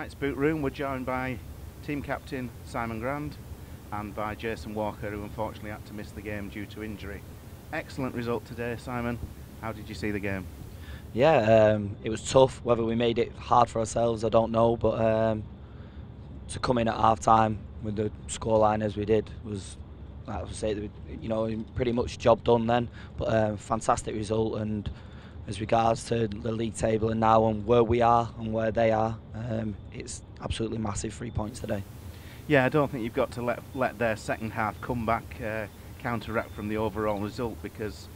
Tonight's boot room, we're joined by team captain Simon Grand and by Jason Walker, who unfortunately had to miss the game due to injury. Excellent result today, Simon. How did you see the game? Yeah, it was tough. Whether we made it hard for ourselves, I don't know. But to come in at half time with the scoreline as we did was, I would say, pretty much job done then. But fantastic result, and as regards to the league table and now and where we are and where they are, it's absolutely massive. 3 points today. Yeah, I don't think you've got to let their second half comeback counteract from the overall result, because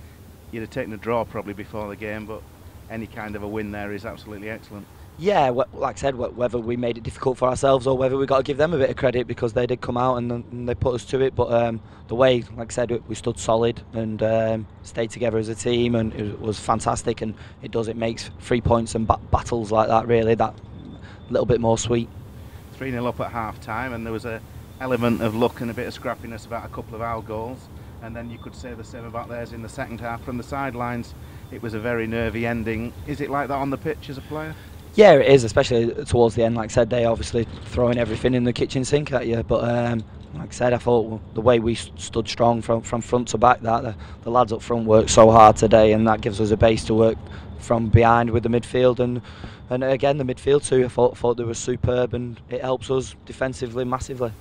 you'd have taken a draw probably before the game, but any kind of a win there is absolutely excellent. Yeah, like I said, whether we made it difficult for ourselves or whether we got to give them a bit of credit because they did come out and they put us to it. But the way, like I said, we stood solid and stayed together as a team, and it was fantastic. And it makes 3 points and battles like that really that little bit more sweet. 3-0 up at half time, and there was an element of luck and a bit of scrappiness about a couple of our goals, and then you could say the same about theirs in the second half. From the sidelines, it was a very nervy ending. Is it like that on the pitch as a player? Yeah, it is, especially towards the end. Like I said, they obviously throwing everything in the kitchen sink at you. But like I said, I thought the way we stood strong from front to back, that the lads up front worked so hard today, and that gives us a base to work from behind with the midfield. And again, the midfield too, I thought they were superb, and it helps us defensively massively.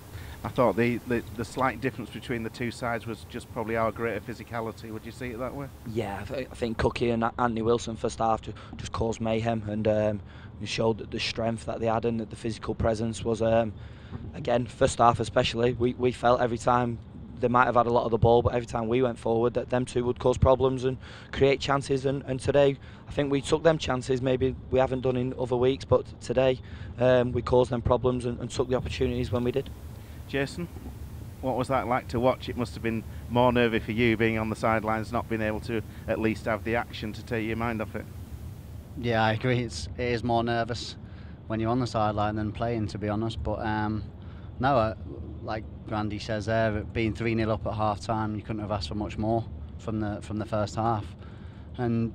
I thought the slight difference between the two sides was just probably our greater physicality. Would you see it that way? Yeah, I think Cookie and Anthony Wilson first half just caused mayhem, and showed that the strength that they had and that the physical presence was, again, first half especially, we felt every time they might have had a lot of the ball, but every time we went forward that them two would cause problems and create chances, and today I think we took them chances maybe we haven't done in other weeks, but today we caused them problems and took the opportunities when we did. Jason, what was that like to watch? It must have been more nervy for you being on the sidelines, not being able to at least have the action to take your mind off it. Yeah, I agree. It is more nervous when you're on the sideline than playing, to be honest. But no, like Grandy says there, being 3-0 up at half time, you couldn't have asked for much more from the first half. And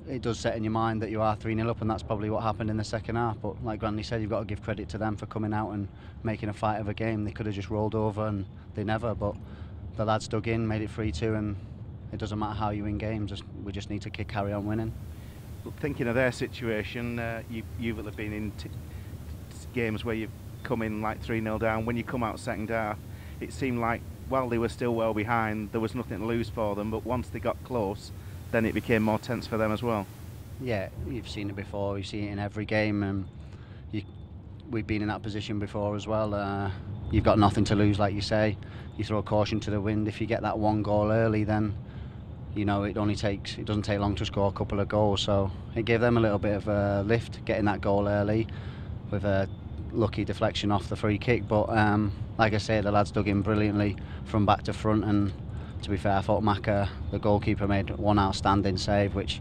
it does set in your mind that you are 3-0 up, and that's probably what happened in the second half. But like Grandy said, you've got to give credit to them for coming out and making a fight of a game. They could have just rolled over, and they never. But the lads dug in, made it 3-2, and it doesn't matter how you win games. We just need to carry on winning. Thinking of their situation, you've been in games where you've come in like 3-0 down. When you come out second half, it seemed like while they were still well behind, there was nothing to lose for them. But once they got close, then it became more tense for them as well. Yeah, you've seen it before. You've seen it in every game, and we've been in that position before as well. You've got nothing to lose, like you say. You throw caution to the wind. If you get that one goal early, then you know it doesn't take long to score a couple of goals. So it gave them a little bit of a lift getting that goal early with a lucky deflection off the free kick. But like I say, the lads dug in brilliantly from back to front, and to be fair, I thought Maka, the goalkeeper, made one outstanding save, which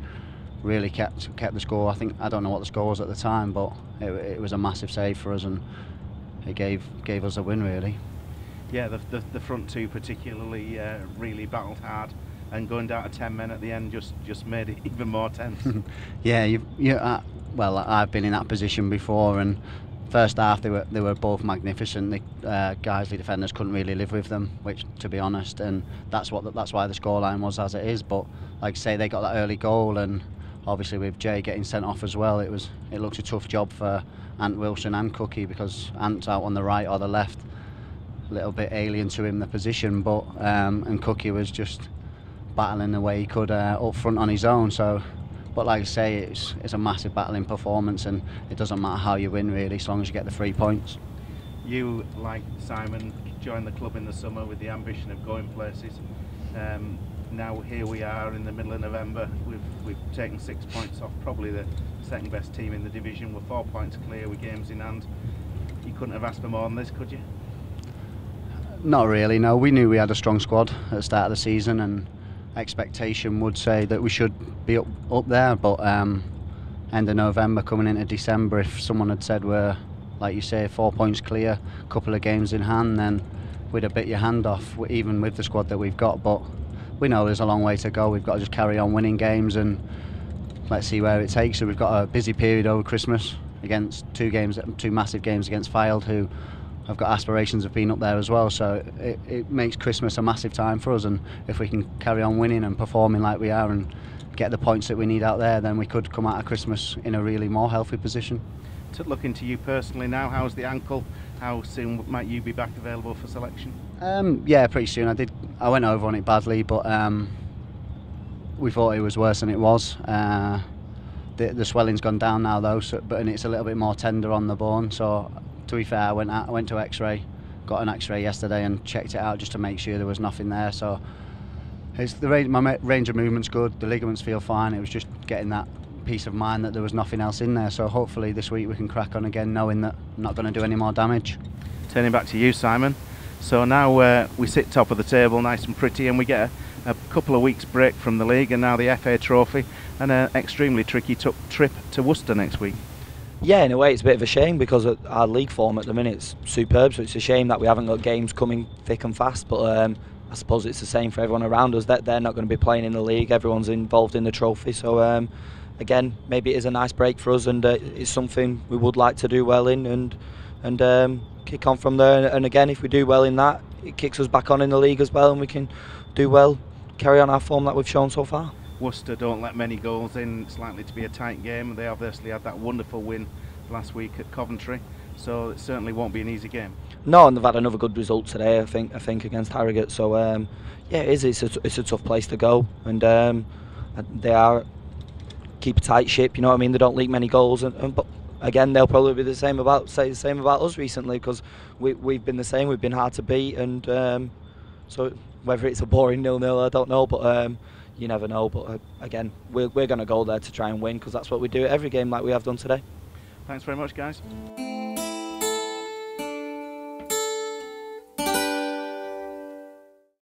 really kept the score. I don't know what the score was at the time, but it was a massive save for us, and it gave us a win really. Yeah, the front two particularly really battled hard, and going down to 10 men at the end just made it even more tense. Yeah, well, I've been in that position before, and first half they were both magnificent. The Guiseley defenders couldn't really live with them, which, to be honest, and that's why the scoreline was as it is. But like I say, they got that early goal, and obviously with Jay getting sent off as well, it looked a tough job for Ant Wilson and Cookie, because Ant's out on the right or the left, a little bit alien to him, the position, but and Cookie was just battling the way he could up front on his own. So, but like I say, it's a massive battling performance, and it doesn't matter how you win really, as long as you get the 3 points. You, like Simon, joined the club in the summer with the ambition of going places. Now here we are in the middle of November. We've taken 6 points off probably the second best team in the division. We're 4 points clear with games in hand. You couldn't have asked for more than this, could you? Not really, no. We knew we had a strong squad at the start of the season, and expectation would say that we should be up there, but end of November coming into December, if someone had said we're, like you say, 4 points clear, a couple of games in hand, then we'd have bit your hand off, even with the squad that we've got. But we know there's a long way to go. We've got to just carry on winning games, and let's see where it takes. So we've got a busy period over Christmas, against two massive games against Fylde, who have got aspirations of being up there as well. So it makes Christmas a massive time for us, and if we can carry on winning and performing like we are and get the points that we need out there, then we could come out of Christmas in a really more healthy position. Looking to you personally now, how's the ankle? How soon might you be back available for selection? Yeah, pretty soon. I went over on it badly, but we thought it was worse than it was. The swelling's gone down now though, and it's a little bit more tender on the bone. So to be fair, I went to X-ray, got an X-ray yesterday and checked it out just to make sure there was nothing there. So my range of movement's good. The ligaments feel fine. It was just getting that peace of mind that there was nothing else in there. So hopefully this week we can crack on again, knowing that I'm not going to do any more damage. Turning back to you, Simon. So now we sit top of the table, nice and pretty, and we get a couple of weeks break from the league, and now the FA Trophy and an extremely tricky trip to Worcester next week. Yeah, in a way it's a bit of a shame because our league form at the minute is superb, so it's a shame that we haven't got games coming thick and fast, but I suppose it's the same for everyone around us, that they're not going to be playing in the league. Everyone's involved in the trophy, so again, maybe it is a nice break for us, and it's something we would like to do well in and kick on from there. And again, if we do well in that, it kicks us back on in the league as well, and we can do well, carry on our form that we've shown so far. Worcester don't let many goals in. It's likely to be a tight game. They obviously had that wonderful win last week at Coventry, so it certainly won't be an easy game. No, and they've had another good result today, I think against Harrogate. So yeah, it is. It's a tough place to go, and they are keep a tight ship. You know what I mean? They don't leak many goals, but again, they'll probably be say the same about us recently, because we've been the same. We've been hard to beat, and so whether it's a boring 0-0, I don't know, but you never know. But again, we're going to go there to try and win, because that's what we do at every game, like we have done today. Thanks very much, guys.